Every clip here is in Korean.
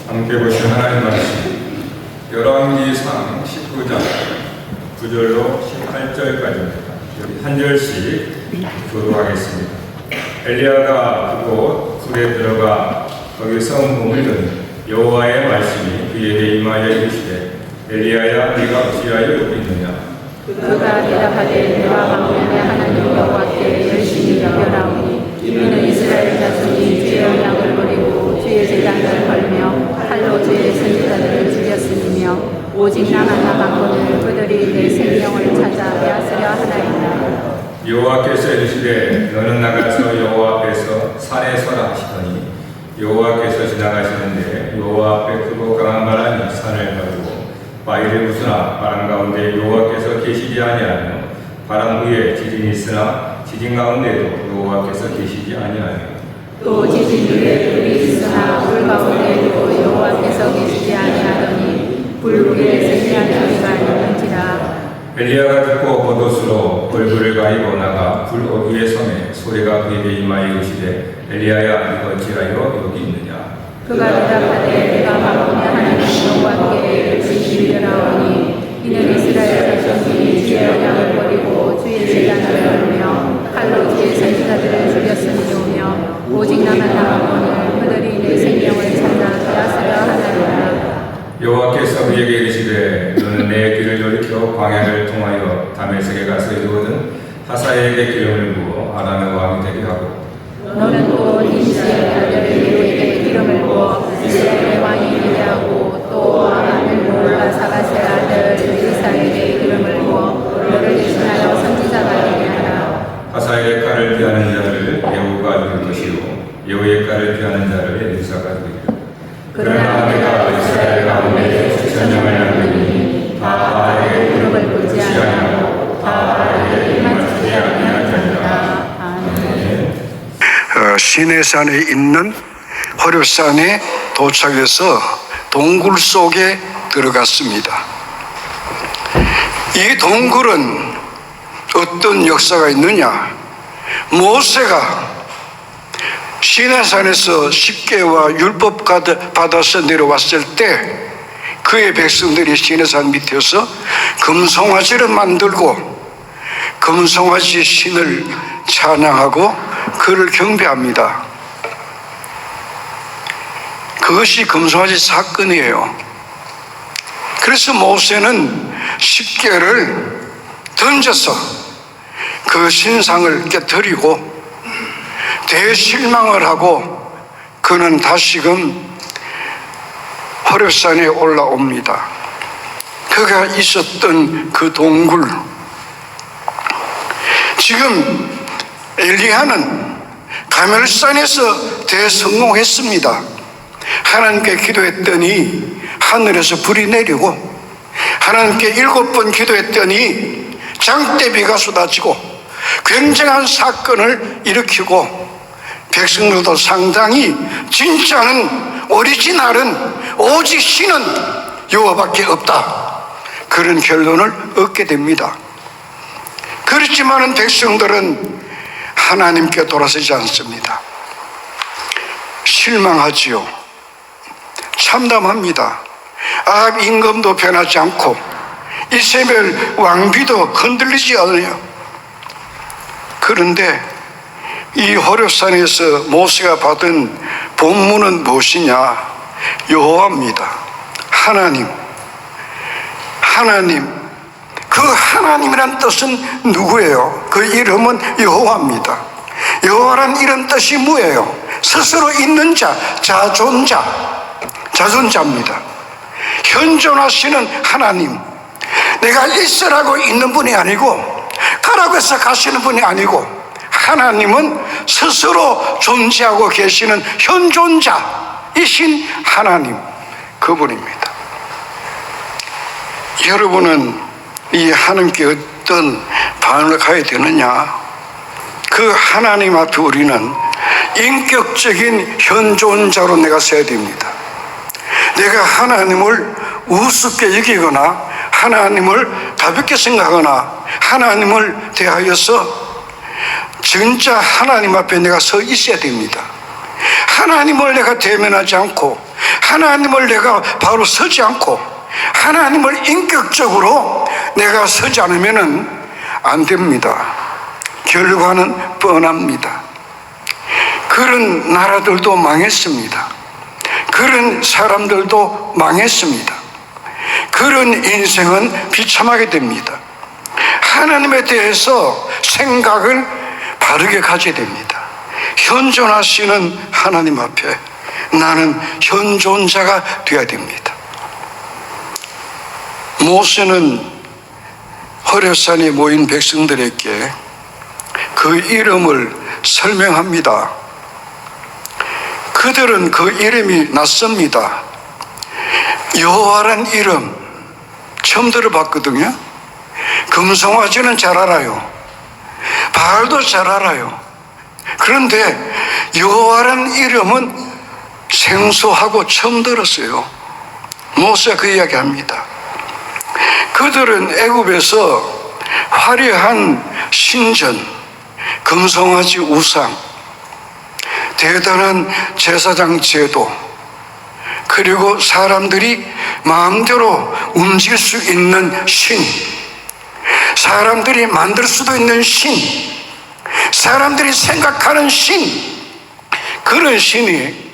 함께 보신 하나님 말씀 열왕기상 19장 9절로 18절까지입니다. 여기 한 절씩 교도하겠습니다. 엘리야가 그곳 굴에 들어가 거기서 몸을 든 여호와의 말씀이 그에게 임하여 이르시되 엘리야야 네가 어찌하여 여기 있느냐. 그가 대답하되 내가 방문의 하나님 여호와께 열심히 경배하오니 이는 이스라엘 자손이 주의 언약을 버리고 주의 제단을 걸며 칼로 주의 선지자들을 죽였으며 오직 나만 남았거늘 그들이 내 생명을 찾아 빼앗으려 하나이다. 여호와께서 이르시되 너는 나가서 여호와 앞에서 산에 서라 하시더니 여호와께서 지나가시는데 여호와 앞에 크고 강한 바람이 산을 가르고 바위를 부수나 바람 가운데 여호와께서 계시지 아니하며 바람 위에 지진이 있으나 지진 가운데도 여호와께서 계시지 아니하며 또 지진 위에 불이 있으나 불 가운데에도 여호와께서 계시지 아니하더니 불 위에 생명의 소리가 있는지라. 엘리야가 듣고 겉옷으로 얼굴을 가리고 나가 불 어귀에 섬에 소리가 그에게 임하여 이르시되 엘리야야 네가 어찌하여 여기 있느냐. 그가 대답하되 내가 방문의 하나님 여호와께 열심히 경배하오니 이는 이스라엘 자손이 주의 언약을 버리고 주의 제단을 걸며 칼로 주의 선지자들을 죽였으니오며 오직 나만 남았거늘 그들이 내 생명을 찾아 빼앗으려 하나이다. 여호와께서 그에게 이르시되 너는 내 길을 돌이켜 광야를 통하여 다메섹에 가서 이르거든 하사엘에게 기름을 부어 아람의 왕이 되게 하고 너는 또 nim시의 아들 예후에게 기름을 부어 이스라엘의 왕이 되게 하고 또 아람을 모올라 사밧의 아들 엘리사에게 기름을 부어 너를 대신하여 선지자가 되게 하라. 하사엘의 칼을 피하는 자를 예후가 죽일 것이요 예후의 칼을 피하는 자를 엘리사가 죽이리라. 그러나 내가 이스라엘 가운데 7,000명을 남기니 다 바알에게 기름을 붓지 아니하고 다 바알에게 맞추지 아니할 자니라. 아멘. 시내산에 있는 호렙산에 도착해서 동굴 속에 들어갔습니다. 이 동굴은 어떤 역사가 있느냐? 모세가 시내산에서 십계와 율법 받아서 내려왔을 때 그의 백성들이 시내산 밑에서 금송아지를 만들고 금송아지 신을 찬양하고 그를 경배합니다. 그것이 금송아지 사건이에요. 그래서 모세는 십계를 던져서 그 신상을 깨뜨리고 대실망을 하고 그는 다시금 호렙산에 올라옵니다. 그가 있었던 그 동굴, 지금 엘리야는 가멜산에서 대성공했습니다. 하나님께 기도했더니 하늘에서 불이 내리고 하나님께 7번 기도했더니 장대비가 쏟아지고 굉장한 사건을 일으키고 백성들도 상당히 진짜는 오리지널은 오직 신은 여호와밖에 없다 그런 결론을 얻게 됩니다. 그렇지만은 백성들은 하나님께 돌아서지 않습니다. 실망하지요. 참담합니다. 아합 임금도 변하지 않고 이세벨 왕비도 흔들리지 않아요. 그런데 이 호렙산에서 모세가 받은 본문은 무엇이냐? 여호와입니다. 하나님. 그 하나님이란 뜻은 누구예요? 그 이름은 여호와입니다. 여호와란 이런 뜻이 뭐예요? 스스로 있는 자, 자존자입니다. 현존하시는 하나님. 내가 있으라고 있는 분이 아니고 가라고 해서 가시는 분이 아니고 하나님은 스스로 존재하고 계시는 현존자이신 하나님, 그분입니다. 여러분은 이 하나님께 어떤 반응을 가야 되느냐? 그 하나님 앞에 우리는 인격적인 현존자로 내가 서야 됩니다. 내가 하나님을 우습게 여기거나 하나님을 가볍게 생각하거나 하나님을 대하여서 진짜 하나님 앞에 내가 서 있어야 됩니다. 하나님을 내가 대면하지 않고 하나님을 내가 바로 서지 않고 하나님을 인격적으로 내가 서지 않으면 안 됩니다. 결과는 뻔합니다. 그런 나라들도 망했습니다. 그런 사람들도 망했습니다. 그런 인생은 비참하게 됩니다. 하나님에 대해서 생각을 바르게 가져야 됩니다. 현존하시는 하나님 앞에 나는 현존자가 되어야 됩니다. 모세는 호렙산에 모인 백성들에게 그 이름을 설명합니다. 그들은 그 이름이 낯섭니다. 여호와란 이름 처음 들어봤거든요. 금송아지는 잘 알아요. 바알도 잘 알아요. 그런데 여호와란 이름은 생소하고 처음 들었어요. 모세가 그 이야기합니다. 그들은 애굽에서 화려한 신전, 금송아지 우상, 대단한 제사장 제도, 그리고 사람들이 마음대로 움직일 수 있는 신, 사람들이 만들 수도 있는 신, 사람들이 생각하는 신, 그런 신이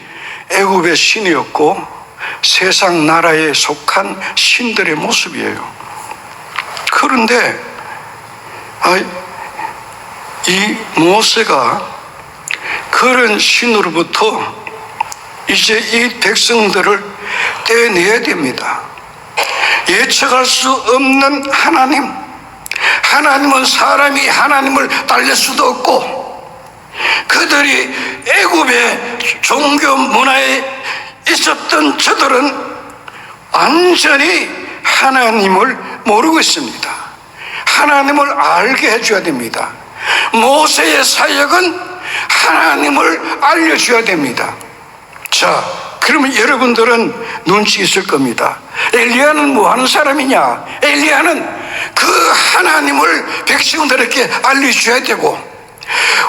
애굽의 신이었고 세상 나라에 속한 신들의 모습이에요. 그런데 이 모세가 그런 신으로부터 이제 이 백성들을 떼내야 됩니다. 예측할 수 없는 하나님, 하나님은 사람이 하나님을 따를 수도 없고 그들이 애굽의 종교 문화에 있었던 저들은 완전히 하나님을 모르고 있습니다. 하나님을 알게 해줘야 됩니다. 모세의 사역은 하나님을 알려줘야 됩니다. 자, 그러면 여러분들은 눈치 있을 겁니다. 엘리야는 뭐 하는 사람이냐? 엘리야는 그 하나님을 백성들에게 알려줘야 되고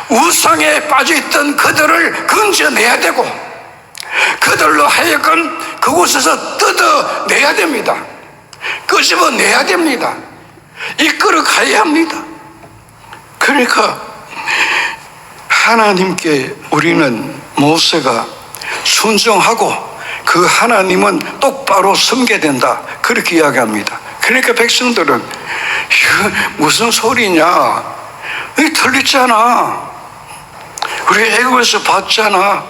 우상에 빠져있던 그들을 건져내야 되고 그들로 하여금 그곳에서 뜯어내야 됩니다. 끄집어내야 됩니다. 이끌어 가야 합니다. 그러니까 하나님께 우리는 모세가 순종하고 그 하나님은 똑바로 섬겨야 된다, 그렇게 이야기합니다. 그러니까 백성들은 이거 무슨 소리냐, 이게 틀렸잖아, 우리 애굽에서 봤잖아,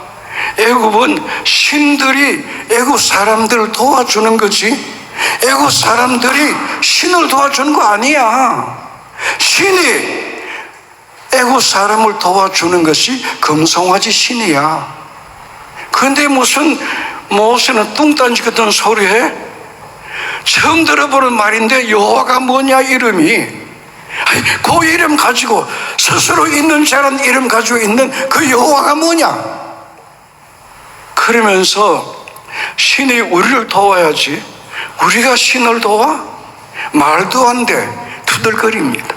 애굽은 신들이 애굽 사람들을 도와주는 거지 애굽 사람들이 신을 도와주는 거 아니야. 신이 애굽 사람을 도와주는 것이 금송아지 신이야. 그런데 무슨 모세는 뚱딴지 같은 소리 해? 처음 들어보는 말인데 여호와가 뭐냐 이름이. 아니, 그 이름 가지고 스스로 있는 자란 이름 가지고 있는 그 여호와가 뭐냐. 그러면서 신이 우리를 도와야지 우리가 신을 도와? 말도 안 돼. 투덜거립니다.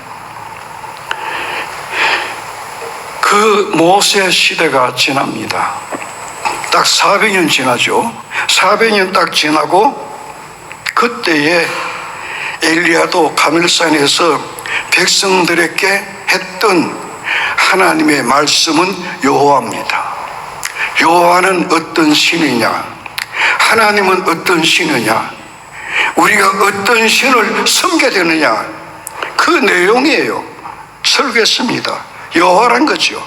그 모세 시대가 지납니다. 딱 400년 지나죠. 400년 딱 지나고 그때에 엘리야도 가멜산에서 백성들에게 했던 하나님의 말씀은 여호와입니다. 여호와는 어떤 신이냐, 하나님은 어떤 신이냐, 우리가 어떤 신을 섬겨야 되느냐, 그 내용이에요. 설교했습니다. 여호와란 거죠.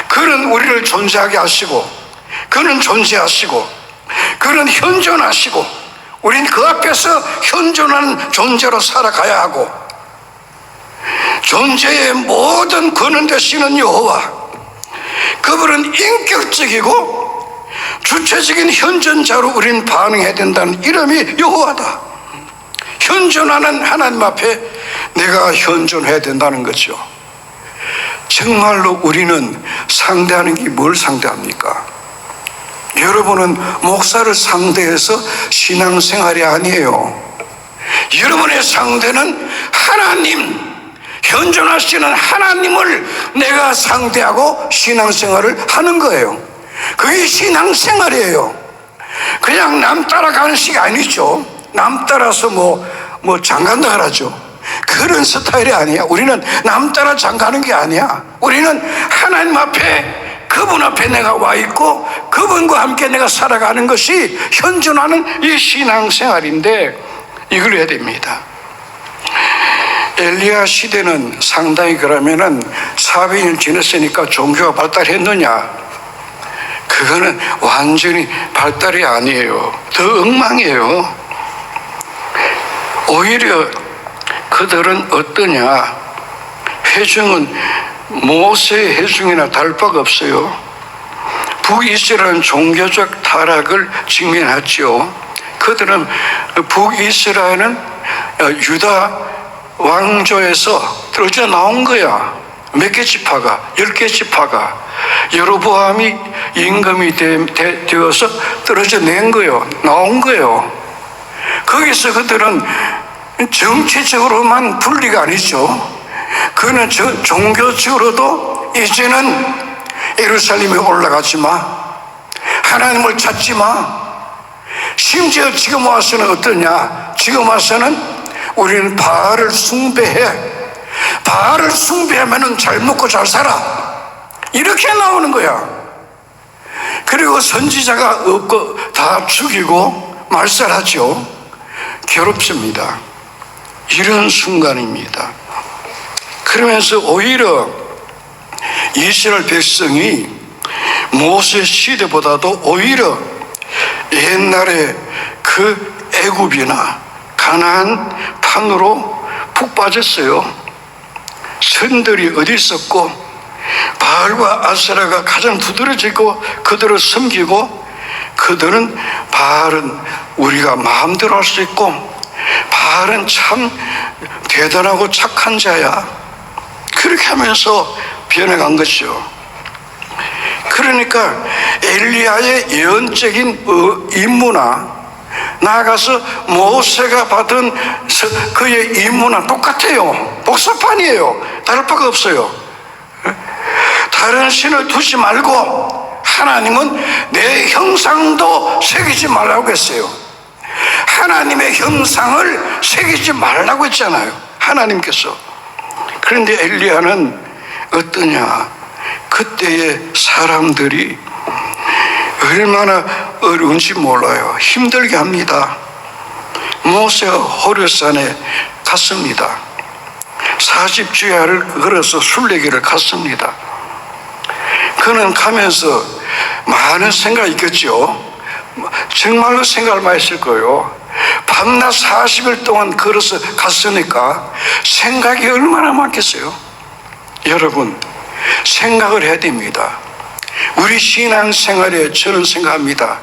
그는 우리를 존재하게 하시고 그는 존재하시고 그는 현존하시고 우리는 그 앞에서 현존하는 존재로 살아가야 하고 존재의 모든 근원 되시는 여호와, 그분은 인격적이고 주체적인 현존자로 우리는 반응해야 된다는 이름이 여호와다. 현존하는 하나님 앞에 내가 현존해야 된다는 거죠. 정말로 우리는 상대하는 게 뭘 상대합니까? 여러분은 목사를 상대해서 신앙생활이 아니에요. 여러분의 상대는 하나님, 현존하시는 하나님을 내가 상대하고 신앙생활을 하는 거예요. 그게 신앙생활이에요. 그냥 남 따라가는 식이 아니죠. 남 따라서 뭐 장간다 하라죠. 그런 스타일이 아니야. 우리는 남 따라 장가는 게 아니야. 우리는 하나님 앞에, 그분 앞에 내가 와 있고 그분과 함께 내가 살아가는 것이 현존하는 이 신앙생활인데, 이걸 해야 됩니다. 엘리야 시대는 상당히, 그러면은 400년 지났으니까 종교가 발달했느냐? 그거는 완전히 발달이 아니에요. 더 엉망이에요. 오히려 그들은 어떠냐? 회중은 모세의 회중이나 다를 바가 없어요. 북이스라엘은 종교적 타락을 직면했죠. 그들은, 북이스라엘은 유다 왕조에서 떨어져 나온 거야. 몇 개 지파가, 10개 지파가 여로보암이 임금이 되어서 떨어져 낸 거예요. 나온 거예요. 거기서 그들은 정치적으로만 분리가 아니죠. 그는 종교적으로도 이제는 예루살렘에 올라가지 마, 하나님을 찾지 마. 심지어 지금 와서는 어떠냐? 지금 와서는 우리는 바알을 숭배해. 바알을 숭배하면 잘 먹고 잘 살아, 이렇게 나오는 거야. 그리고 선지자가 없고 다 죽이고 말살하죠. 괴롭습니다. 이런 순간입니다. 그러면서 오히려 이스라엘 백성이 모세 시대보다도 오히려 옛날에 그 애굽이나 가나안 판으로 푹 빠졌어요. 선들이 어디 있었고, 바알과 아세라가 가장 두드러지고 그들을 섬기고, 그들은 바알은 우리가 마음대로 할 수 있고, 바알은 참 대단하고 착한 자야, 그렇게 하면서 변해간 것이죠. 그러니까 엘리야의 예언적인 임무나 나아가서 모세가 받은 그의 임무나 똑같아요. 복사판이에요. 다를 바가 없어요. 다른 신을 두지 말고 하나님은 내 형상도 새기지 말라고 했어요. 하나님의 형상을 새기지 말라고 했잖아요, 하나님께서. 그런데 엘리야는 어떠냐? 그때의 사람들이 얼마나 어려운지 몰라요. 힘들게 합니다. 모세가 호렙산에 갔습니다. 40주야를 걸어서 순례길을 갔습니다. 그는 가면서 많은 생각이 있겠죠. 정말로 생각을 많이 했을 거예요. 밤낮 40일 동안 걸어서 갔으니까 생각이 얼마나 많겠어요. 여러분, 생각을 해야 됩니다. 우리 신앙생활에 저는 생각합니다.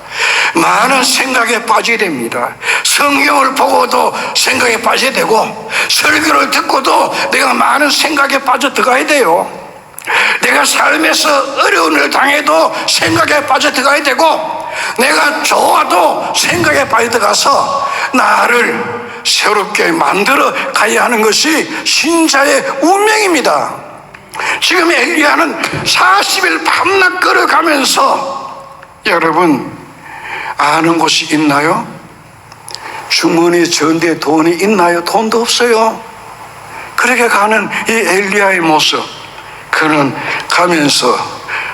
많은 생각에 빠져야 됩니다. 성경을 보고도 생각에 빠져야 되고, 설교를 듣고도 내가 많은 생각에 빠져 들어가야 돼요. 내가 삶에서 어려운 일을 당해도 생각에 빠져 들어가야 되고, 내가 좋아도 생각에 빠져 들어가서 나를 새롭게 만들어 가야 하는 것이 신자의 운명입니다. 지금 엘리야는 40일 밤낮 걸어가면서, 여러분 아는 곳이 있나요? 주머니 전대에 돈이 있나요? 돈도 없어요. 그렇게 가는 이 엘리야의 모습, 그는 가면서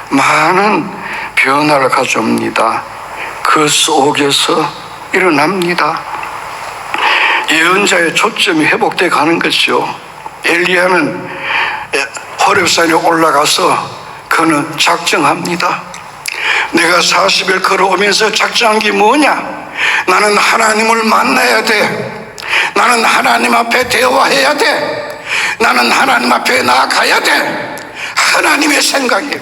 많은 변화를 가져옵니다. 그 속에서 일어납니다. 예언자의 초점이 회복돼 가는 것이죠. 엘리야는 호렙산에 올라가서 그는 작정합니다. 내가 40일 걸어오면서 작정한 게 뭐냐? 나는 하나님을 만나야 돼. 나는 하나님 앞에 대화해야 돼. 나는 하나님 앞에 나아가야 돼. 하나님의 생각이에요.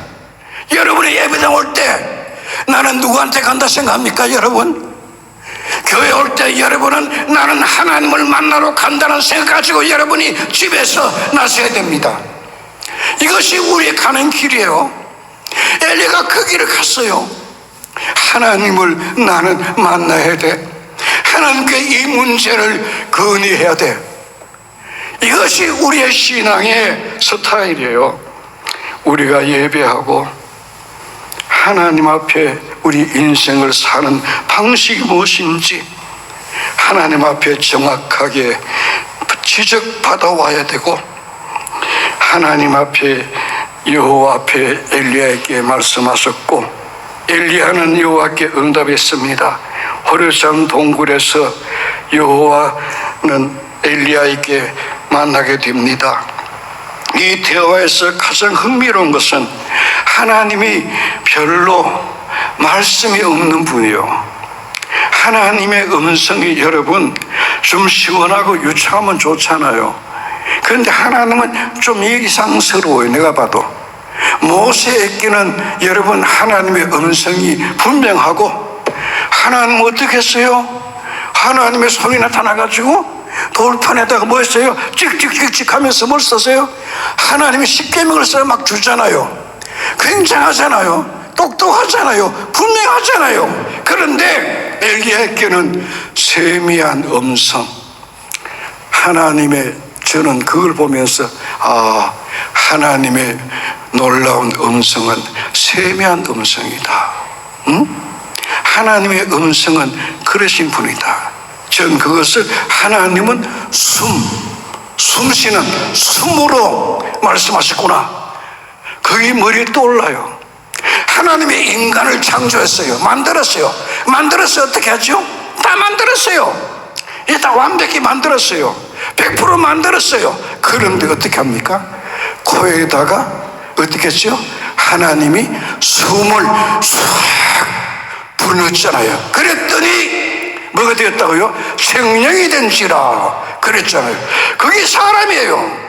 여러분이 예배당 올 때 나는 누구한테 간다 생각합니까? 여러분, 교회 올 때 여러분은 나는 하나님을 만나러 간다는 생각 가지고 여러분이 집에서 나서야 됩니다. 이것이 우리의 가는 길이에요. 엘리가 그 길을 갔어요. 하나님을 나는 만나야 돼. 하나님께 이 문제를 건의해야 돼. 이것이 우리의 신앙의 스타일이에요. 우리가 예배하고 하나님 앞에 우리 인생을 사는 방식이 무엇인지 하나님 앞에 정확하게 지적받아 와야 되고, 하나님 앞에 여호와 앞에 엘리야에게 말씀하셨고, 엘리야는 여호와께 응답했습니다. 호렙산 동굴에서 여호와는 엘리야에게 만나게 됩니다. 이 대화에서 가장 흥미로운 것은 하나님이 별로 말씀이 없는 분이요, 하나님의 음성이 여러분 좀 시원하고 유창하면 좋잖아요. 그런데 하나님은 좀 이상스러워요. 내가 봐도 모세에게는 여러분 하나님의 음성이 분명하고, 하나님은 어떻게 했어요? 하나님의 손이 나타나가지고 돌판에다가 뭐 했어요? 찍찍찍찍 하면서 뭘 썼어요? 하나님이 십계명을 써 막 주잖아요. 굉장하잖아요. 똑똑하잖아요. 분명하잖아요. 그런데 엘리야에게는 세미한 음성, 하나님의, 저는 그걸 보면서 하나님의 놀라운 음성은 세미한 음성이다. 하나님의 음성은 그러신 분이다. 전 그것을 하나님은 숨쉬는 숨으로 말씀하셨구나, 그게 머리에 떠올라요. 하나님의 인간을 창조했어요. 만들었어요. 어떻게 하죠? 다 만들었어요. 이게 다 완벽히 만들었어요. 100% 만들었어요. 그런데 어떻게 합니까? 코에다가 어떻게 했죠? 하나님이 숨을 싹 불넣었잖아요. 그랬더니 뭐가 되었다고요? 생명이 된지라 그랬잖아요. 그게 사람이에요.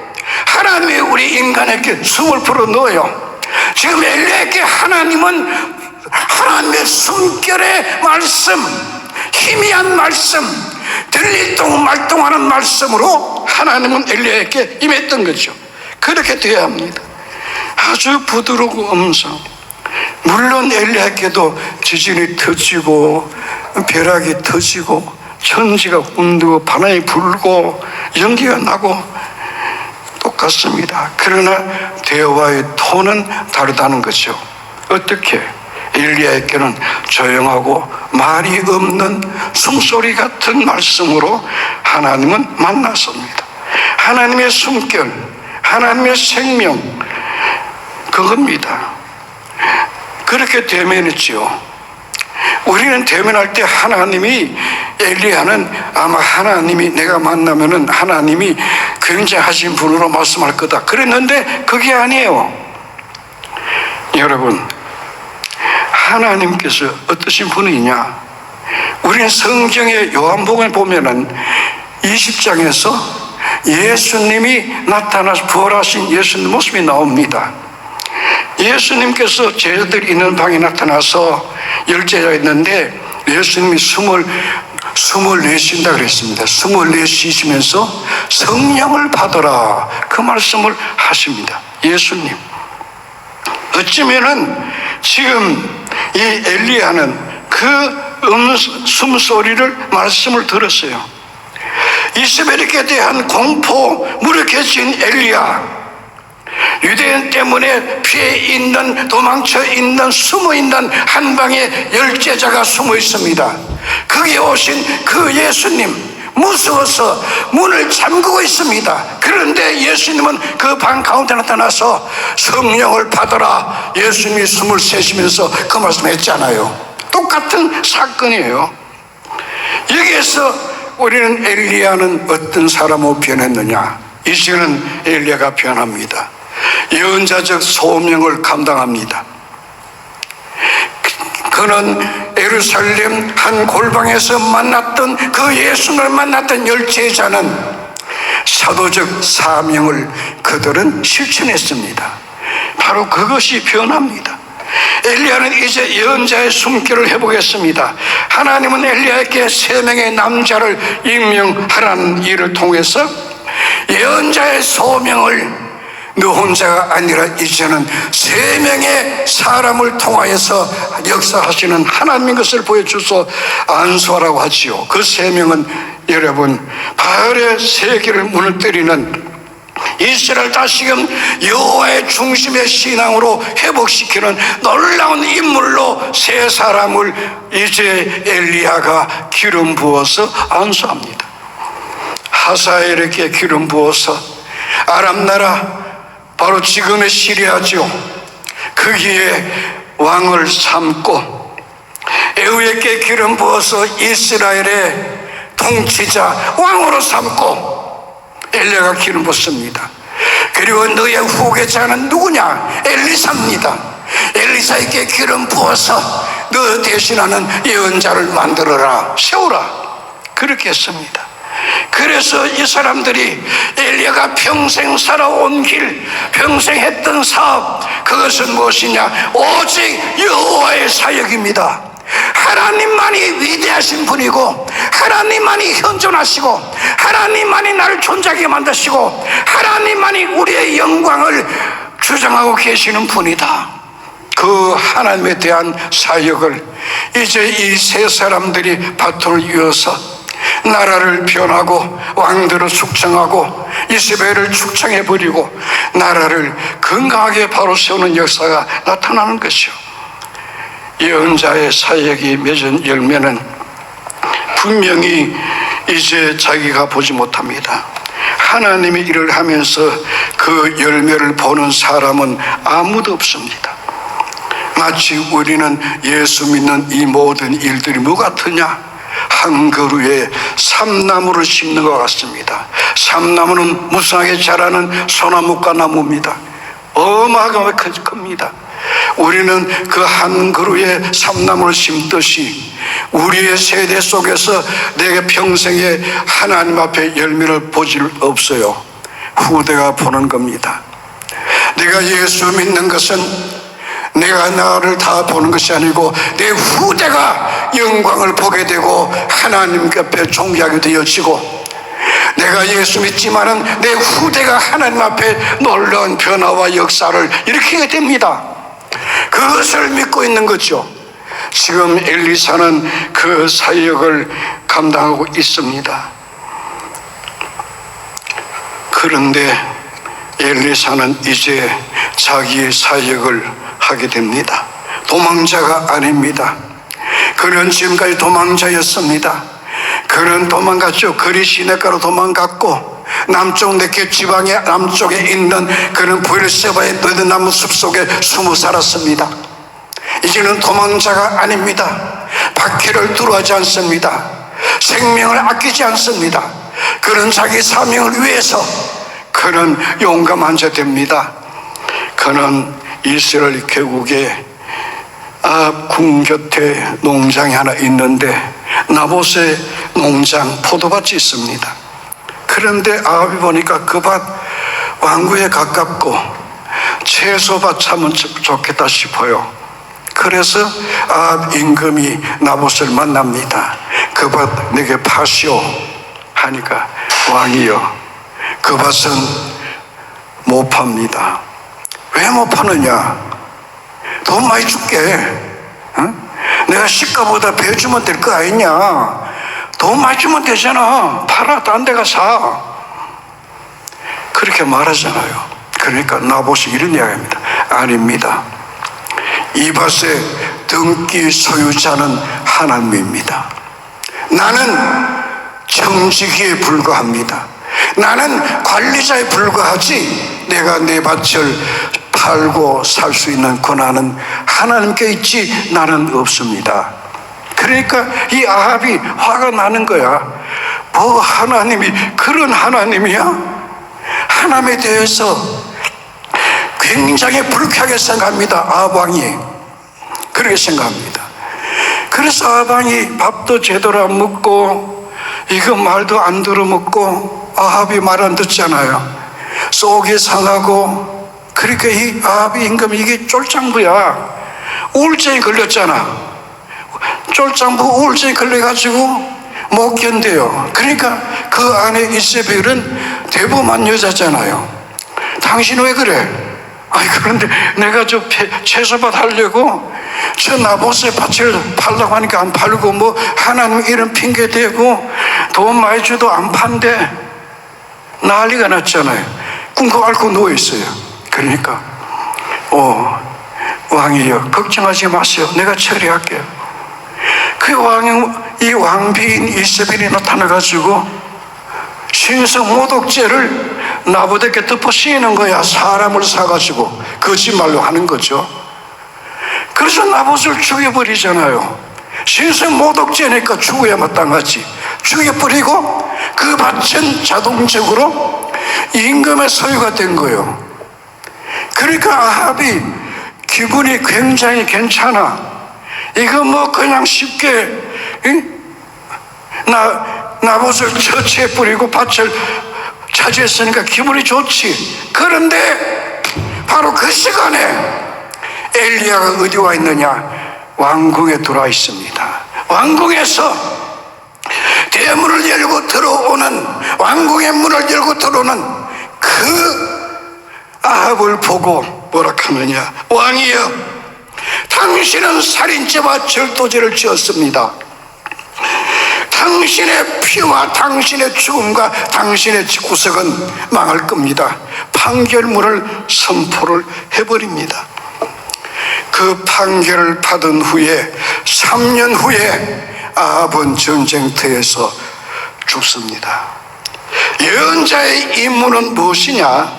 하나님이 우리 인간에게 숨을 불어넣어요. 지금 엘리야에게 하나님은 하나님의 숨결의 말씀, 희미한 말씀, 들릴동 말동하는 말씀으로 하나님은 엘리야에게 임했던 거죠. 그렇게 되어야 합니다. 아주 부드러운 음성. 물론 엘리야에게도 지진이 터지고 벼락이 터지고 천지가 흔들고 바람이 불고 연기가 나고 똑같습니다. 그러나 대화의 톤은 다르다는 거죠. 어떻게? 엘리야에게는 조용하고 말이 없는 숨소리 같은 말씀으로 하나님은 만났습니다. 하나님의 숨결, 하나님의 생명, 그겁니다. 그렇게 대면했지요. 우리는 대면할 때 하나님이, 엘리야는 아마 하나님이, 내가 만나면은 하나님이 굉장하신 분으로 말씀할 거다 그랬는데 그게 아니에요. 여러분, 하나님께서 어떠신 분이냐? 우리는 성경의 요한복음에 보면은 20장에서 예수님이 나타나서 부활하신 예수님 모습이 나옵니다. 예수님께서 제자들이 있는 방에 나타나서 열제자가 있는데 예수님이 숨을 내쉰다 그랬습니다. 숨을 내쉬시면서 성령을 받아라, 그 말씀을 하십니다. 예수님. 어쩌면은 지금 이 엘리야는 그 숨소리를, 말씀을 들었어요. 이스라엘에 대한 공포 무력해진 엘리야, 유대인 때문에 피해 있는, 도망쳐 있는, 숨어 있는 한 방에 열제자가 숨어 있습니다. 거기에 오신 그 예수님, 무서워서 문을 잠그고 있습니다. 그런데 예수님은 그 방 가운데 나타나서 성령을 받아라, 예수님이 숨을 쉬시면서 그 말씀했잖아요. 똑같은 사건이에요. 여기에서 우리는 엘리야는 어떤 사람으로 변했느냐? 이제는 엘리야가 변합니다. 예언자적 소명을 감당합니다. 그는 예루살렘 한 골방에서 만났던, 그 예수를 만났던 열제자는 사도적 사명을 그들은 실천했습니다. 바로 그것이 변합니다. 엘리야는 이제 예언자의 숨결을 해보겠습니다. 하나님은 엘리야에게 3명의 남자를 임명하라는 일을 통해서 예언자의 소명을, 너 혼자가 아니라 이제는 3명의 사람을 통하여서 역사하시는 하나님인 것을 보여줘서 안수하라고 하지요. 그 3명은 여러분, 바알의 세계를 무너뜨리는 이스라엘 다시금 여호와의 중심의 신앙으로 회복시키는 놀라운 인물로 세 사람을 이제 엘리야가 기름 부어서 안수합니다. 하사엘에게 기름 부어서 아람 나라, 바로 지금의 시리아죠, 거기에 왕을 삼고, 에후에게 기름 부어서 이스라엘의 통치자 왕으로 삼고 엘리야가 기름 붓습니다. 그리고 너의 후계자는 누구냐? 엘리사입니다. 엘리사에게 기름 부어서 너 대신하는 예언자를 만들어라, 세우라, 그렇게 했습니다. 그래서 이 사람들이 엘리야가 평생 살아온 길, 평생 했던 사업, 그것은 무엇이냐? 오직 여호와의 사역입니다. 하나님만이 위대하신 분이고, 하나님만이 현존하시고, 하나님만이 나를 존재하게 만드시고, 하나님만이 우리의 영광을 주장하고 계시는 분이다. 그 하나님에 대한 사역을 이제 이 세 사람들이 바통을 이어서 나라를 변하고 왕들을 숙청하고 이스라엘을 축청해버리고 나라를 건강하게 바로 세우는 역사가 나타나는 것이요. 예언자의 사역이 맺은 열매는 분명히 이제 자기가 보지 못합니다. 하나님의 일을 하면서 그 열매를 보는 사람은 아무도 없습니다. 마치 우리는 예수 믿는 이 모든 일들이 뭐 같으냐? 한 그루에 삼나무를 심는 것 같습니다. 삼나무는 무성하게 자라는 소나무과 나무입니다. 어마어마하게 큽니다. 우리는 그 한 그루에 삼나무를 심듯이 우리의 세대 속에서 내가 평생에 하나님 앞에 열매를 보질 없어요. 후대가 보는 겁니다. 내가 예수 믿는 것은 내가 나를 다 보는 것이 아니고 내 후대가 영광을 보게 되고 하나님 앞에 존귀하게 되어지고, 내가 예수 믿지만은 내 후대가 하나님 앞에 놀라운 변화와 역사를 일으키게 됩니다. 그것을 믿고 있는 거죠. 지금 엘리사는 그 사역을 감당하고 있습니다. 그런데 엘리사는 이제 자기의 사역을 하게 됩니다. 도망자가 아닙니다. 그는 지금까지 도망자였습니다. 그는 도망갔죠. 그리 시내가로 도망갔고 남쪽 네겝 지방의 남쪽에 있는 그는 브엘세바의 느드나무 숲속에 숨어 살았습니다. 이제는 도망자가 아닙니다. 박해를 두려워하지 않습니다. 생명을 아끼지 않습니다. 그는 자기 사명을 위해서 그는 용감한 자 됩니다. 그는 이스라엘 계곡에 궁 곁에 농장이 하나 있는데 나봇의 농장 포도밭이 있습니다. 그런데 아합이 보니까 그 밭 왕궁에 가깝고 채소밭 참은 좋겠다 싶어요. 그래서 아합 임금이 나봇을 만납니다. 그 밭 내게 파시오 하니까 왕이여, 그 밭은 못 팝니다. 왜 못 파느냐? 돈 많이 줄게. 응? 내가 시가보다 배 주면 될 거 아니냐? 돈 많이 주면 되잖아. 팔아, 딴 데가 사. 그렇게 말하잖아요. 그러니까 나봇이 이런 이야기합니다. 아닙니다. 이 밭의 등기 소유자는 하나님입니다. 나는 정직에 불과합니다. 나는 관리자에 불과하지 내가 내 밭을 팔고 살 수 있는 권한은 하나님께 있지 나는 없습니다. 그러니까 이 아합이 화가 나는 거야. 뭐 하나님이 그런 하나님이야? 하나님에 대해서 굉장히 불쾌하게 생각합니다. 아합 왕이 그렇게 생각합니다. 그래서 아합 왕이 밥도 제대로 안 먹고 이거 말도 안 들어먹고 아합이 말 안 듣잖아요. 속이 상하고, 그러니까 이 아합이 임금 이게 쫄장부야. 우울증이 걸렸잖아. 쫄장부 우울증이 걸려가지고 못 견뎌요. 그러니까 그 안에 이세벨은 대범한 여자잖아요. 당신 왜 그래? 아니 그런데 내가 저 채소밭 하려고 저 나봇의 밭을 팔라고 하니까 안 팔고 뭐 하나님 이런 핑계 대고 돈 많이 줘도 안 판대 난리가 났잖아요. 꿈꿔 앓고 누워있어요. 그러니까 왕이여 걱정하지 마세요. 내가 처리할게요. 그 이 왕비인 이세벨이 나타나가지고 신성 모독죄를 나보다께 덮어 씌우는 거야. 사람을 사가지고 거짓말로 하는 거죠. 그래서 나봇을 죽여버리잖아요. 신성 모독죄니까 죽어야 마땅하지. 죽여버리고 그 밭은 자동적으로 임금의 소유가 된 거예요. 그러니까 아합이 기분이 굉장히 괜찮아. 이거 뭐 그냥 쉽게 나봇을 처치해버리고 밭을 차지했으니까 기분이 좋지. 그런데 바로 그 시간에 엘리야가 어디 와 있느냐? 왕궁에 들어와 있습니다. 왕궁에서 대문을 열고 들어오는, 왕궁의 문을 열고 들어오는 그 아합을 보고 뭐라 하느냐? 왕이여, 당신은 살인죄와 절도죄를 지었습니다. 당신의 피와 당신의 죽음과 당신의 구석은 망할 겁니다. 판결문을 선포를 해버립니다. 그 판결을 받은 후에 3년 후에 아합은 전쟁터에서 죽습니다. 예언자의 임무는 무엇이냐?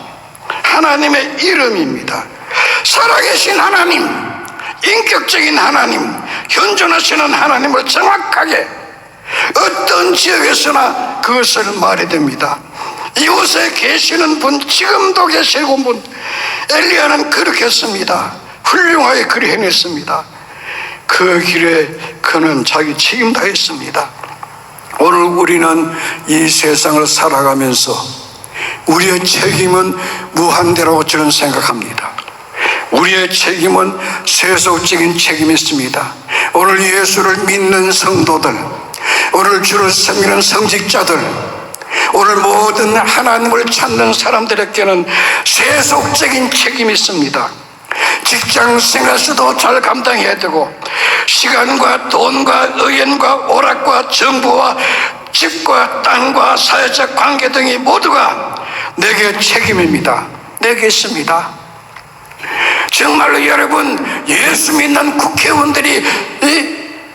하나님의 이름입니다. 살아계신 하나님, 인격적인 하나님, 현존하시는 하나님을 정확하게 어떤 지역에서나 그것을 말해야 됩니다. 이곳에 계시는 분, 지금도 계시는 분, 엘리야는 그렇게 했습니다. 훌륭하게 그리 해냈습니다. 그 길에 그는 자기 책임 다했습니다. 오늘 우리는 이 세상을 살아가면서 우리의 책임은 무한대라고 저는 생각합니다. 우리의 책임은 세속적인 책임이 있습니다. 오늘 예수를 믿는 성도들, 오늘 주를 섬기는 성직자들, 오늘 모든 하나님을 찾는 사람들에게는 세속적인 책임이 있습니다. 직장 생활에서도 잘 감당해야 되고, 시간과 돈과 의견과 오락과 정부와 집과 땅과 사회적 관계 등이 모두가 내게 책임입니다. 내게 있습니다. 정말로 여러분, 예수 믿는 국회의원들이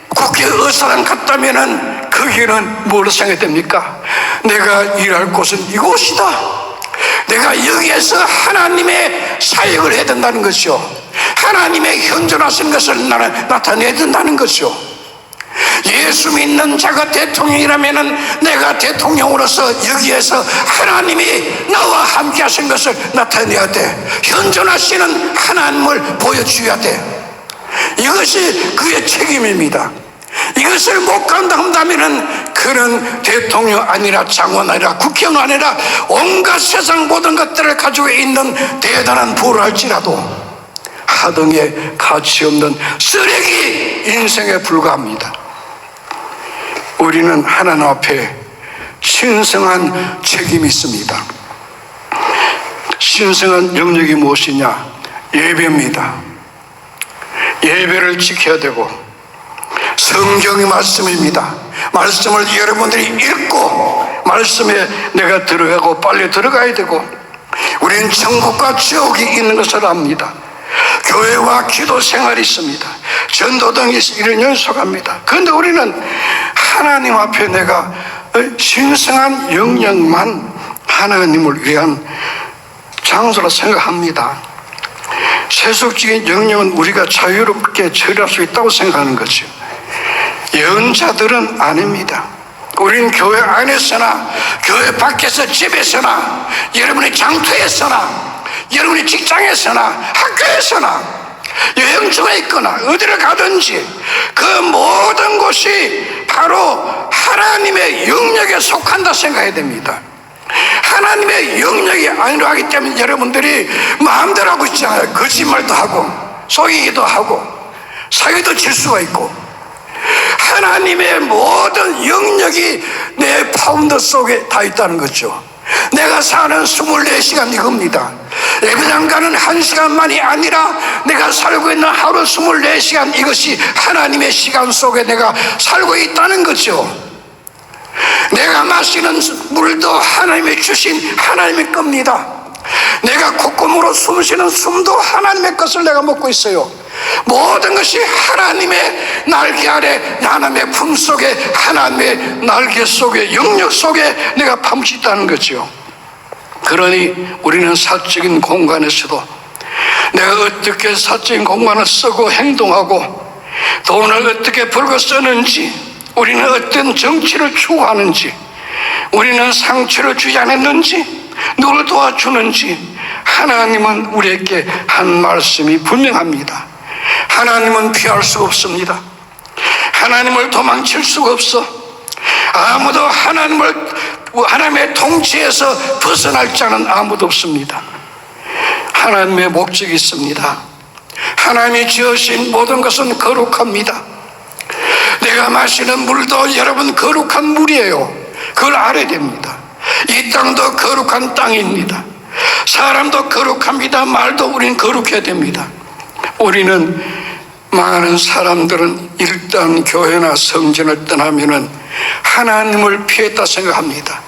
국회의사당 갔다면은 거기는 뭘 생각해야 됩니까? 내가 일할 곳은 이곳이다. 내가 여기에서 하나님의 사역을 해야 된다는 것이죠. 하나님의 현존하시는 것을 나타내야 된다는 것이죠. 예수 믿는 자가 대통령이라면 내가 대통령으로서 여기에서 하나님이 나와 함께 하신 것을 나타내야 돼. 현존하시는 하나님을 보여줘야 돼. 이것이 그의 책임입니다. 이것을 못 감당한다면 그는 대통령 아니라 장관 아니라 국회의원 아니라 온갖 세상 모든 것들을 가지고 있는 대단한 부를 할지라도 하등에 가치 없는 쓰레기 인생에 불과합니다. 우리는 하나님 앞에 신성한 책임이 있습니다. 신성한 영역이 무엇이냐? 예배입니다. 예배를 지켜야 되고, 성경의 말씀입니다. 말씀을 여러분들이 읽고 말씀에 내가 들어가고 빨리 들어가야 되고, 우리는 천국과 지옥이 있는 것을 압니다. 교회와 기도 생활이 있습니다. 전도 등이 이런 연속합니다. 그런데 우리는 하나님 앞에 내가 신성한 영역만 하나님을 위한 장소라 생각합니다. 세속적인 영역은 우리가 자유롭게 처리할 수 있다고 생각하는 거죠. 예언자들은 아닙니다. 우리는 교회 안에서나 교회 밖에서 집에서나 여러분의 장터에서나 여러분의 직장에서나 학교에서나 여행 중에 있거나 어디를 가든지 그 모든 곳이 바로 하나님의 영역에 속한다 생각해야 됩니다. 하나님의 영역이 아니라 하기 때문에 여러분들이 마음대로 하고 있잖아요. 거짓말도 하고 속이기도 하고 사기도 칠 수가 있고, 하나님의 모든 영역이 내 파운드 속에 다 있다는 거죠. 내가 사는 24시간 이겁니다. 예배당 가는 1시간만이 아니라 내가 살고 있는 하루 24시간, 이것이 하나님의 시간 속에 내가 살고 있다는 거죠. 내가 마시는 물도 하나님이 주신 하나님의 겁니다. 내가 콧구멍으로 숨쉬는 숨도 하나님의 것을 내가 먹고 있어요. 모든 것이 하나님의 날개 아래, 하나님의 품 속에, 하나님의 날개 속에, 영역 속에 내가 파묻혀 있다는 거죠. 그러니 우리는 사적인 공간에서도 내가 어떻게 사적인 공간을 쓰고 행동하고 돈을 어떻게 벌고 쓰는지, 우리는 어떤 정치를 추구하는지, 우리는 상처를 주지 않았는지, 누굴 도와주는지, 하나님은 우리에게 한 말씀이 분명합니다. 하나님은 피할 수가 없습니다. 하나님을 도망칠 수가 없어. 아무도 하나님의 통치에서 벗어날 자는 아무도 없습니다. 하나님의 목적이 있습니다. 하나님이 지으신 모든 것은 거룩합니다. 내가 마시는 물도 여러분 거룩한 물이에요. 그걸 알아야 됩니다. 이 땅도 거룩한 땅입니다. 사람도 거룩합니다. 말도 우리는 거룩해야 됩니다. 우리는 많은 사람들은 일단 교회나 성전을 떠나면은 하나님을 피했다 생각합니다.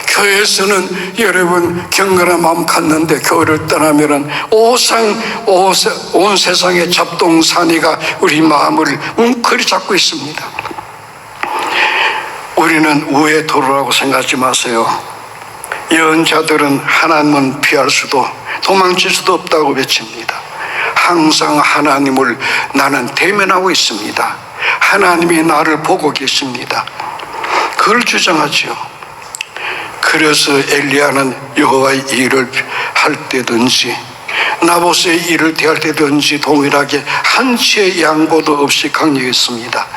교회에서는 여러분 경건한 마음 갖는데 교회를 떠나면은 온 세상의 잡동사니가 우리 마음을 웅크리 잡고 있습니다. 우리는 우회 도로라고 생각하지 마세요. 예언자들은 하나님은 피할 수도 도망칠 수도 없다고 외칩니다. 항상 하나님을 나는 대면하고 있습니다. 하나님이 나를 보고 계십니다. 그걸 주장하죠. 그래서 엘리야는 여호와의 일을 할 때든지 나봇의 일을 대할 때든지 동일하게 한치의 양보도 없이 강력했습니다.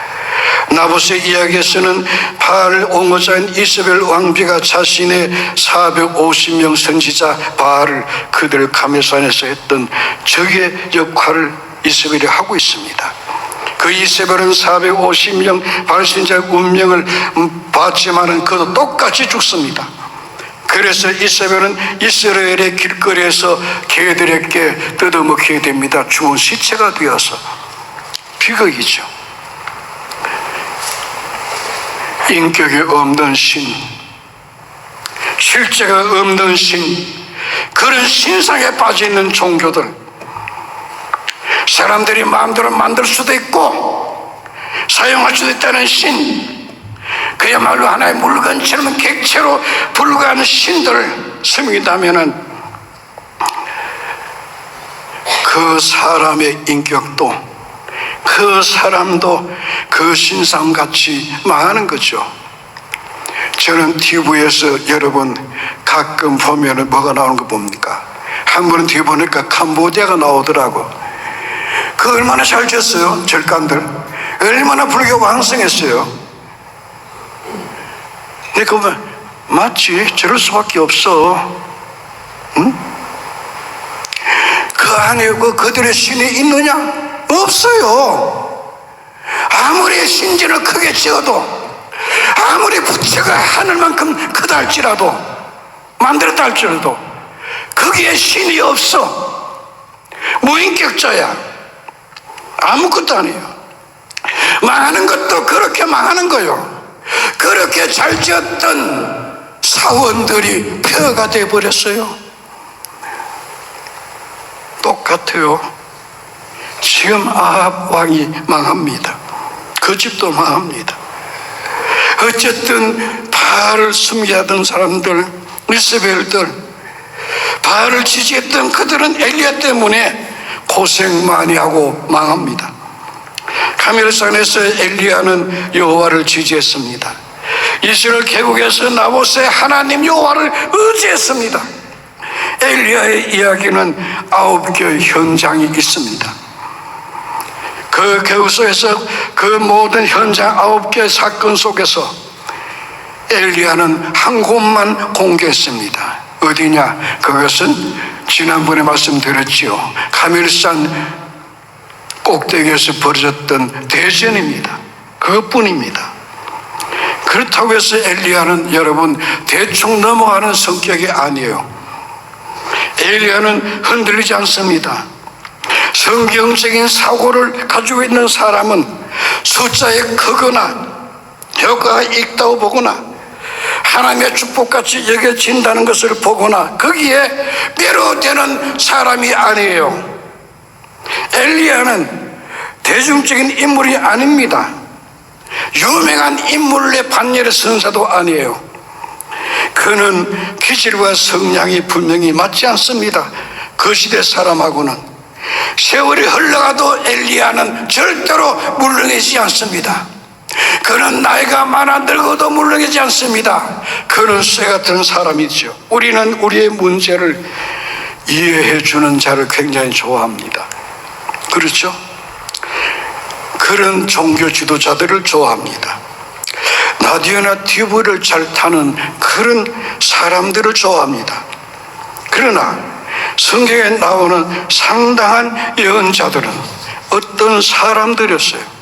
나봇의 이야기에서는 바알 옹호자인 이세벨 왕비가 자신의 450명 선지자 바알을 그들 가메산에서 했던 적의 역할을 이세벨이 하고 있습니다. 그 이세벨은 450명 발신자의 운명을 받지만은 그도 똑같이 죽습니다. 그래서 이세벨은 이스라엘의 길거리에서 개들에게 뜯어먹히게 됩니다. 죽은 시체가 되어서. 비극이죠. 인격이 없는 신, 실제가 없는 신, 그런 신상에 빠져있는 종교들, 사람들이 마음대로 만들 수도 있고 사용할 수도 있다는 신, 그야말로 하나의 물건처럼 객체로 불과한 신들을 섬긴다면은 그 사람의 인격도, 그 사람도 그 신상같이 망하는 거죠. 저는 TV에서 여러분 가끔 보면은 뭐가 나오는 거 봅니까? 한 번은 뒤에 보니까 캄보디아가 나오더라고. 그 얼마나 잘 지었어요, 절간들. 얼마나 불교가 왕성했어요. 근데 그러면 맞지, 저럴 수밖에 없어. 응? 그 안에 그들의 신이 있느냐? 없어요. 아무리 신전을 크게 지어도, 아무리 부채가 하늘만큼 크다 할지라도, 만들었다 할지라도 거기에 신이 없어. 무인격자야. 아무것도 아니에요. 망하는 것도 그렇게 망하는 거예요. 그렇게 잘 지었던 사원들이 폐허가 되어버렸어요. 똑같아요. 지금 아합 왕이 망합니다. 그 집도 망합니다. 어쨌든 바알을 숨기하던 사람들, 이세벨들, 바알을 지지했던 그들은 엘리야 때문에 고생 많이 하고 망합니다. 카멜산에서 엘리야는 여호와를 지지했습니다. 이스라엘 계곡에서 나봇의 하나님 여호와를 의지했습니다. 엘리야의 이야기는 9개 현장이 있습니다. 그 계곡 속에서 그 모든 현장 9개 사건 속에서 엘리야는 한 곳만 공개했습니다. 어디냐? 그것은 지난번에 말씀드렸지요. 카멜산 꼭대기에서 벌어졌던 대전입니다. 그것뿐입니다. 그렇다고 해서 엘리야는 여러분 대충 넘어가는 성격이 아니에요. 엘리야는 흔들리지 않습니다. 성경적인 사고를 가지고 있는 사람은 숫자에 크거나 효과가 있다고 보거나 하나님의 축복같이 여겨진다는 것을 보거나 거기에 매료되는 사람이 아니에요. 엘리야는 대중적인 인물이 아닙니다. 유명한 인물의 반열의 선사도 아니에요. 그는 기질과 성향이 분명히 맞지 않습니다. 그 시대 사람하고는. 세월이 흘러가도 엘리야는 절대로 물렁이지 않습니다. 그는 나이가 많아 늙어도 물렁이지 않습니다. 그는 쇠 같은 사람이죠. 우리는 우리의 문제를 이해해 주는 자를 굉장히 좋아합니다. 그렇죠? 그런 종교 지도자들을 좋아합니다. 라디오나 TV를 잘 타는 그런 사람들을 좋아합니다. 그러나 성경에 나오는 상당한 예언자들은 어떤 사람들이었어요?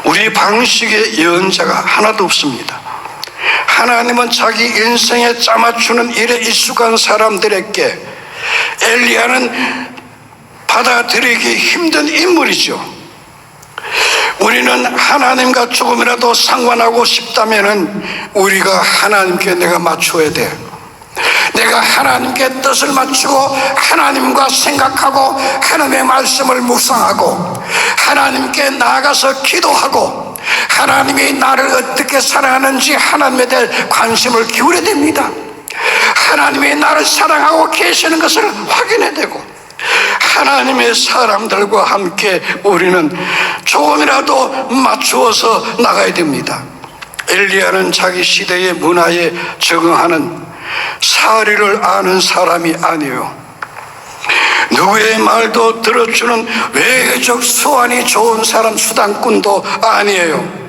우리 방식의 예언자가 하나도 없습니다. 하나님은 자기 인생에 짜맞추는 일에 익숙한 사람들에게 엘리야는 받아들이기 힘든 인물이죠. 우리는 하나님과 조금이라도 상관하고 싶다면 우리가 하나님께 내가 맞춰야 돼. 내가 하나님께 뜻을 맞추고 하나님과 생각하고 하나님의 말씀을 묵상하고 하나님께 나아가서 기도하고 하나님이 나를 어떻게 사랑하는지 하나님에 대해 관심을 기울여야 됩니다. 하나님이 나를 사랑하고 계시는 것을 확인해야 되고 하나님의 사람들과 함께 우리는 조금이라도 맞추어서 나가야 됩니다. 엘리야는 자기 시대의 문화에 적응하는 사리를 아는 사람이 아니에요. 누구의 말도 들어주는 외교적 수완이 좋은 사람, 수단꾼도 아니에요.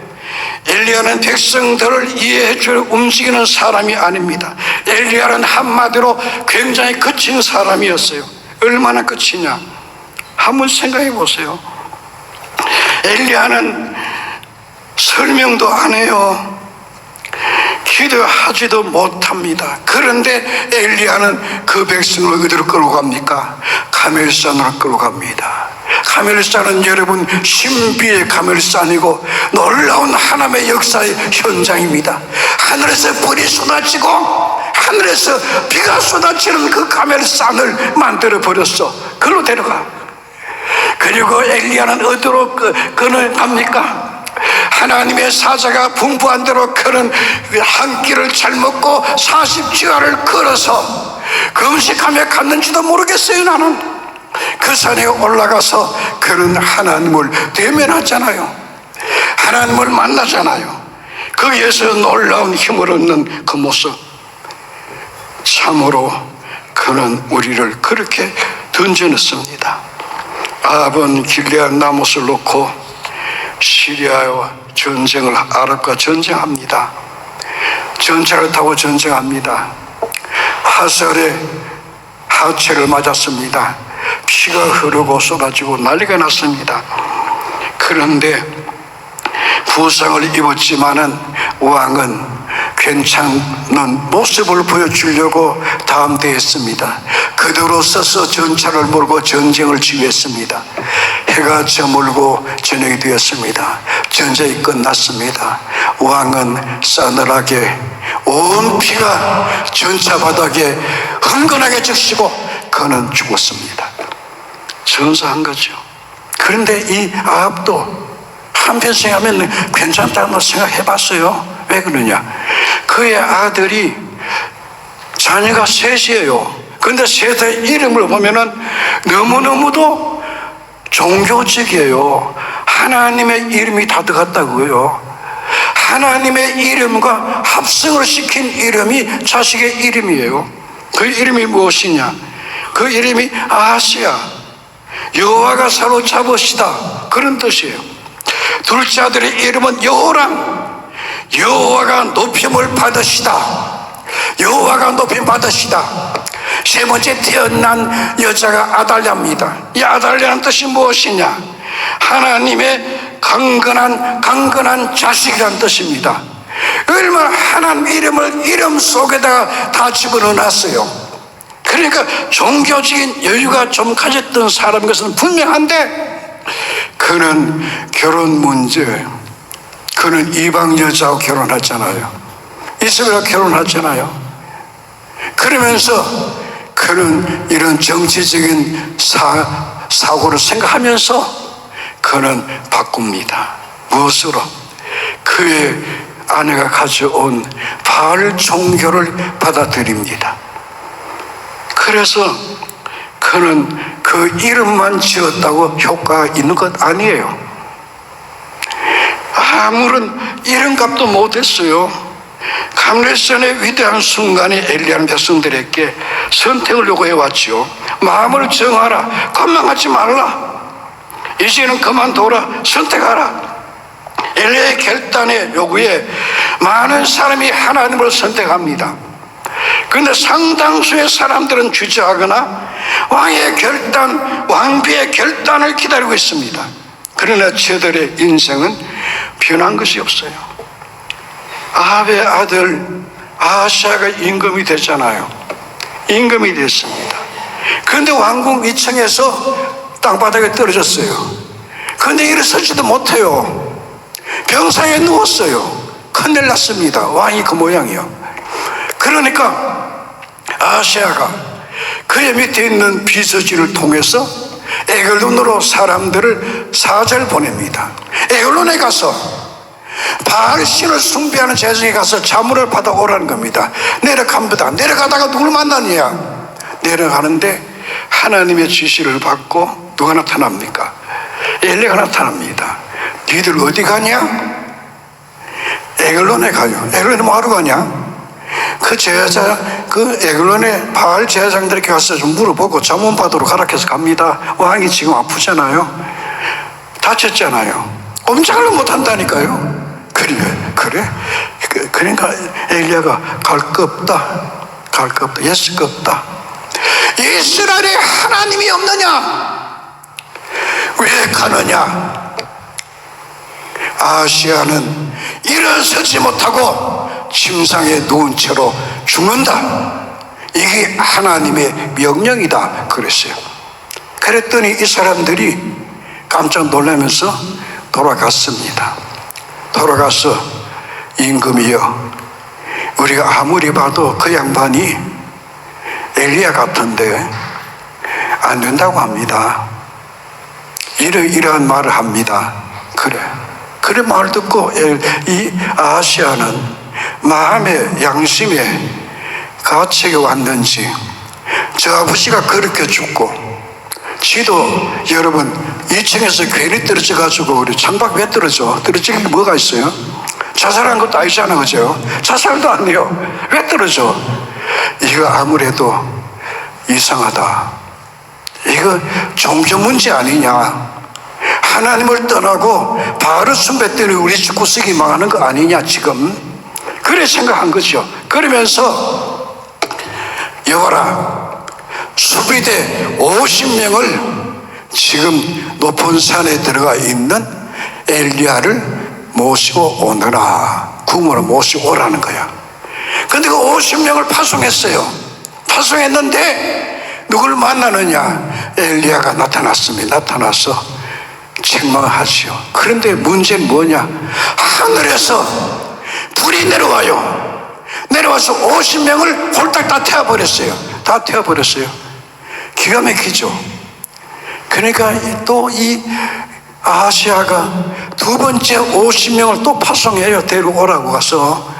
엘리야는 백성들을 이해해 줄 움직이는 사람이 아닙니다. 엘리야는 한마디로 굉장히 거친 사람이었어요. 얼마나 끝이냐? 한번 생각해 보세요. 엘리야는 설명도 안 해요. 기도하지도 못합니다. 그런데 엘리야는 그 백성을 어디로 끌고 갑니까? 가멜산으로 끌고 갑니다. 가멜산은 여러분 신비의 가멜산이고 놀라운 하나님의 역사의 현장입니다. 하늘에서 불이 쏟아지고 하늘에서 비가 쏟아지는 그 가멜산을 만들어 버렸어. 그걸로 데려가. 그리고 엘리야는 어디로 그는 갑니까? 하나님의 사자가 분부한 대로 그는 한 끼를 잘 먹고 40지화를 걸어서 금식하며 갔는지도 모르겠어요. 나는 그 산에 올라가서 그는 하나님을 대면하잖아요. 하나님을 만나잖아요. 거기에서 놀라운 힘을 얻는 그 모습, 참으로 그는 우리를 그렇게 던져냈습니다. 아합은 길르앗 나못을 놓고 시리아와 전쟁을, 아랍과 전쟁합니다. 전차를 타고 전쟁합니다. 하설에 하체를 맞았습니다. 피가 흐르고 쏟아지고 난리가 났습니다. 그런데 부상을 입었지만은 왕은 괜찮은 모습을 보여주려고 담대했습니다. 그대로 서서 전차를 몰고 전쟁을 지휘했습니다. 해가 저물고 저녁이 되었습니다. 전쟁이 끝났습니다. 왕은 싸늘하게 온 피가 전차 바닥에 흥건하게 적시고 그는 죽었습니다. 전사한 거죠. 그런데 이 아합도 한편 생각하면 괜찮다고 생각해봤어요. 왜 그러냐? 그의 아들이 자녀가 셋이에요. 그런데 셋의 이름을 보면은 너무너무도 종교적이에요. 하나님의 이름이 다 들어갔다고요. 하나님의 이름과 합성을 시킨 이름이 자식의 이름이에요. 그 이름이 무엇이냐? 그 이름이 아하스야, 여호와가 사로잡으시다, 그런 뜻이에요. 둘째 아들의 이름은 여호람, 여호와가 높임을 받으시다, 여호와가 높임 받으시다. 세 번째 태어난 여자가 아달랴입니다. 이 아달랴는 뜻이 무엇이냐? 하나님의 강건한 자식이라는 뜻입니다. 얼마나 하나님 이름을 이름 속에다가 다 집어넣어놨어요. 그러니까 종교적인 여유가 좀 가졌던 사람인 것은 분명한데, 그는 결혼 문제, 그는 이방 여자하고 결혼했잖아요. 이스라엘과 결혼하잖아요. 그러면서 그는 이런 정치적인 사고를 생각하면서 그는 바꿉니다. 무엇으로? 그의 아내가 가져온 바알 종교를 받아들입니다. 그래서 그는 그 이름만 지었다고 효과가 있는 것 아니에요. 아무런 이름값도 못했어요. 감례선의 위대한 순간에 엘리야는 백성들에게 선택을 요구해왔지요. 마음을 정하라. 건망하지 말라. 이제는 그만둬라. 선택하라. 엘리야의 결단의 요구에 많은 사람이 하나님을 선택합니다. 그런데 상당수의 사람들은 주저하거나 왕의 결단, 왕비의 결단을 기다리고 있습니다. 그러나 저들의 인생은 변한 것이 없어요. 아합의 아들 아하시아가 임금이 됐잖아요. 임금이 됐습니다. 그런데 왕궁 2층에서 땅바닥에 떨어졌어요. 그런데 일어서지도 못해요. 병상에 누웠어요. 큰일 났습니다. 왕이 그 모양이요. 그러니까 아하시아가 그의 밑에 있는 비서지를 통해서 에글론으로 사람들을 사절 보냅니다. 에글론에 가서 바알 신을 숭배하는 제사장에 가서 자문을 받아오라는 겁니다. 내려갑니다. 내려가다가 누굴 만나느냐? 내려가는데 하나님의 지시를 받고 누가 나타납니까? 엘리야가 나타납니다. 니들 어디 가냐? 에글론에 가요. 에글론에 뭐하러 가냐? 그 에글론의 바알 제사장들에게 가서 좀 물어보고 자문 받으러 가락해서 갑니다. 왕이 지금 아프잖아요. 다쳤잖아요. 꼼짝을 못 한다니까요. 그래? 그러니까 엘리야가 갈 거 없다. 예수 거 없다. 이스라엘에 하나님이 없느냐? 왜 가느냐? 아시아는 일어서지 못하고 침상에 누운 채로 죽는다. 이게 하나님의 명령이다. 그랬어요. 그랬더니 이 사람들이 깜짝 놀라면서 돌아갔습니다. 돌아가서 임금이여, 우리가 아무리 봐도 그 양반이 엘리야 같은데 안 된다고 합니다. 이러한 말을 합니다. 그래 말 듣고 이 아하시아는 마음의 양심에 가책이 왔는지 저 아버지가 그렇게 죽고 지도 여러분 2층에서 괜히 떨어져 가지고 우리 창밖 왜 떨어지는 게 뭐가 있어요? 자살한 것도 아니잖아, 그죠? 자살도 아니에요. 왜 떨어져? 이거 아무래도 이상하다. 이거 종교 문제 아니냐? 하나님을 떠나고 바알을 숭배했더니 우리 집구석이 망하는 거 아니냐 지금? 그래 생각한 거죠. 그러면서 여호라, 수비대 50명을 지금 높은 산에 들어가 있는 엘리야를 모시고 오너라. 궁으로 모시고 오라는 거야. 근데 그 50명을 파송했어요. 파송했는데 누굴 만나느냐? 엘리야가 나타났습니다. 나타나서 책망하지요. 그런데 문제는 뭐냐? 하늘에서 불이 내려와서 50명을 홀딱 다 태워버렸어요. 기가 막히죠. 그러니까 또 이 아하시아가 두 번째 50명을 또 파송해요. 데려오라고 가서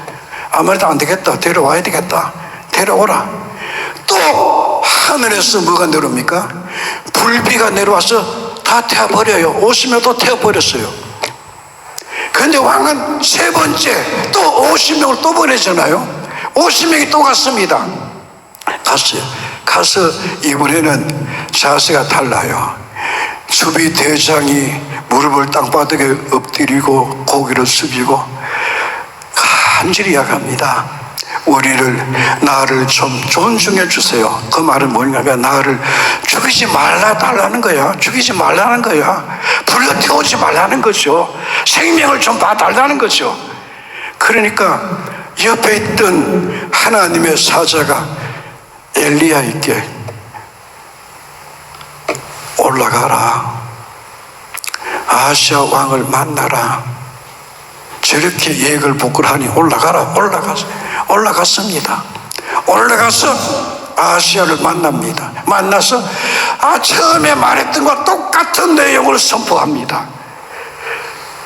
아무래도 안 되겠다. 데려와야 되겠다. 데려오라. 또 하늘에서 뭐가 내려옵니까? 불비가 내려와서 다 태워버려요. 50명 또 태워버렸어요. 그런데 왕은 세 번째 또 50명을 또 보내잖아요. 50명이 또 갔습니다. 가서 이번에는 자세가 달라요. 수비 대장이 무릎을 땅바닥에 엎드리고 고개를 숙이고 간절히 이야기합니다. 나를 좀 존중해 주세요. 그 말은 뭐냐면 나를 죽이지 말라는 거야. 불러 태우지 말라는 거죠. 생명을 좀 봐달라는 거죠. 그러니까 옆에 있던 하나님의 사자가 엘리야에게 올라가라. 아하시아 왕을 만나라. 저렇게 예를 부끄러하니 올라가서 올라갔습니다. 올라가서 아하시야를 만납니다. 만나서 처음에 말했던 것과 똑같은 내용을 선포합니다.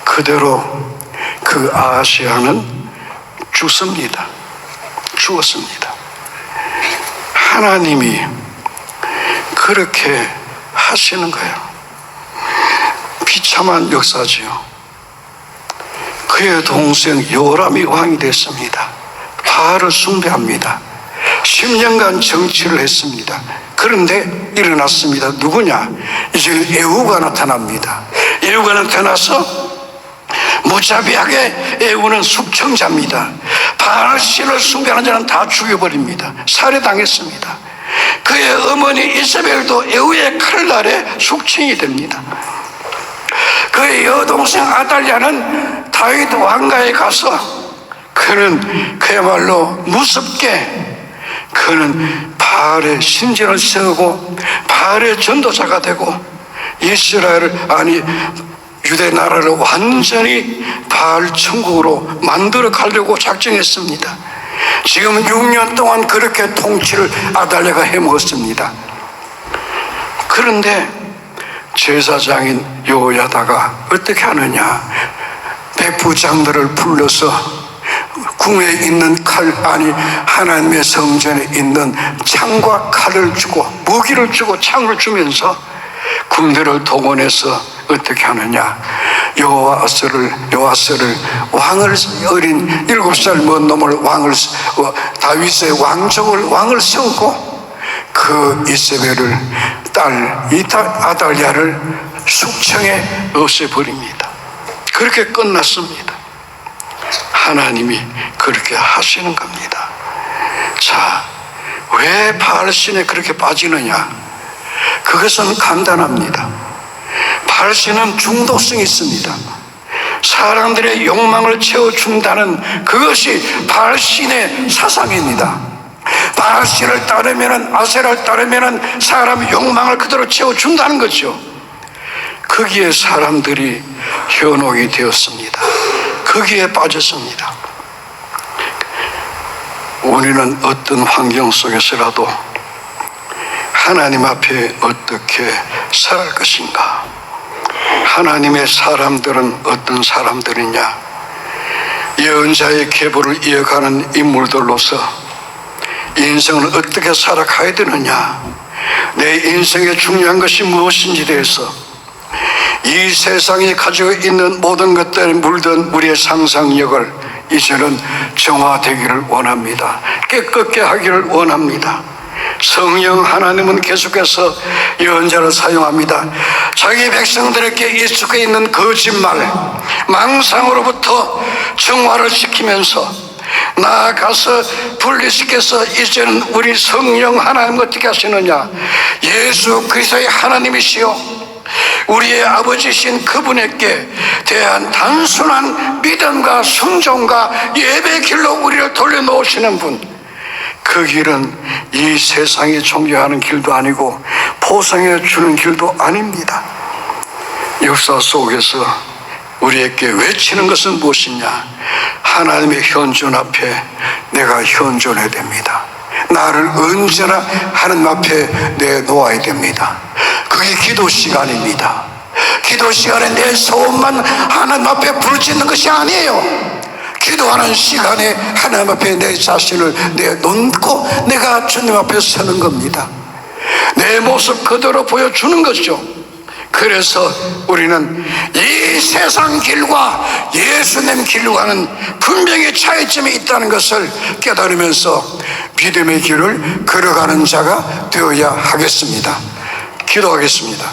그대로 그 아하시야는 죽습니다. 죽었습니다. 하나님이 그렇게 하시는 거예요. 비참한 역사지요. 그의 동생 요람이 왕이 됐습니다. 바알을 숭배합니다. 10년간 정치를 했습니다. 그런데 일어났습니다. 누구냐? 이제 에후가 나타납니다. 에후가 나타나서 무자비하게 에후는 숙청자입니다. 바알 신을 숭배하는 자는 다 죽여버립니다. 살해당했습니다. 그의 어머니 이세벨도 에후의 칼 아래 숙청이 됩니다. 그의 여동생 아달랴는 다윗 왕가에 가서 그는 그야말로 무섭게 그는 바알의 신전을 세우고 바알의 전도자가 되고 이스라엘을 유대 나라를 완전히 바알 천국으로 만들어 가려고 작정했습니다. 지금 6년 동안 그렇게 통치를 아달랴가 해먹었습니다. 그런데 제사장인 여호야다가 어떻게 하느냐? 백부장들을 불러서 궁에 있는 칼, 하나님의 성전에 있는 창과 칼을 주고 무기를 주고 창을 주면서 군대를 동원해서 어떻게 하느냐? 요아스를 왕을, 어린 7살 먼 놈을 다윗의 왕을 세우고 그 이세벨을 딸 아달랴를 숙청에 없애버립니다. 그렇게 끝났습니다. 하나님이 그렇게 하시는 겁니다. 자, 왜 바알신에 그렇게 빠지느냐? 그것은 간단합니다. 바알신은 중독성이 있습니다. 사람들의 욕망을 채워준다는 그것이 바알신의 사상입니다. 바알신을 따르면, 아세라를 따르면 사람의 욕망을 그대로 채워준다는 거죠. 거기에 사람들이 현혹이 되었습니다. 거기에 빠졌습니다. 우리는 어떤 환경 속에서라도 하나님 앞에 어떻게 살아갈 것인가? 하나님의 사람들은 어떤 사람들이냐? 예언자의 계보를 이어가는 인물들로서 인생을 어떻게 살아가야 되느냐? 내 인생에 중요한 것이 무엇인지 대해서 이 세상이 가지고 있는 모든 것들에 물든 우리의 상상력을 이제는 정화되기를 원합니다. 깨끗게 하기를 원합니다. 성령 하나님은 계속해서 예언자를 사용합니다. 자기 백성들에게 익숙해 있는 거짓말, 망상으로부터 정화를 시키면서 나아가서 분리시켜서 이제는 우리 성령 하나님 어떻게 하시느냐? 예수 그리스도의 하나님이시요 우리의 아버지신 그분에게 대한 단순한 믿음과 순종과 예배의 길로 우리를 돌려놓으시는 분, 그 길은 이 세상에 존경하는 길도 아니고 보상해 주는 길도 아닙니다. 역사 속에서 우리에게 외치는 것은 무엇이냐? 하나님의 현존 앞에 내가 현존해야 됩니다. 나를 언제나 하나님 앞에 내놓아야 됩니다. 그게 기도 시간입니다. 기도 시간에 내 소원만 하나님 앞에 부르짖는 것이 아니에요. 기도하는 시간에 하나님 앞에 내 자신을 내놓고 내가 주님 앞에 서는 겁니다. 내 모습 그대로 보여주는 것이죠. 그래서 우리는 이 세상 길과 예수님 길과는 분명히 차이점이 있다는 것을 깨달으면서 믿음의 길을 걸어가는 자가 되어야 하겠습니다. 기도하겠습니다.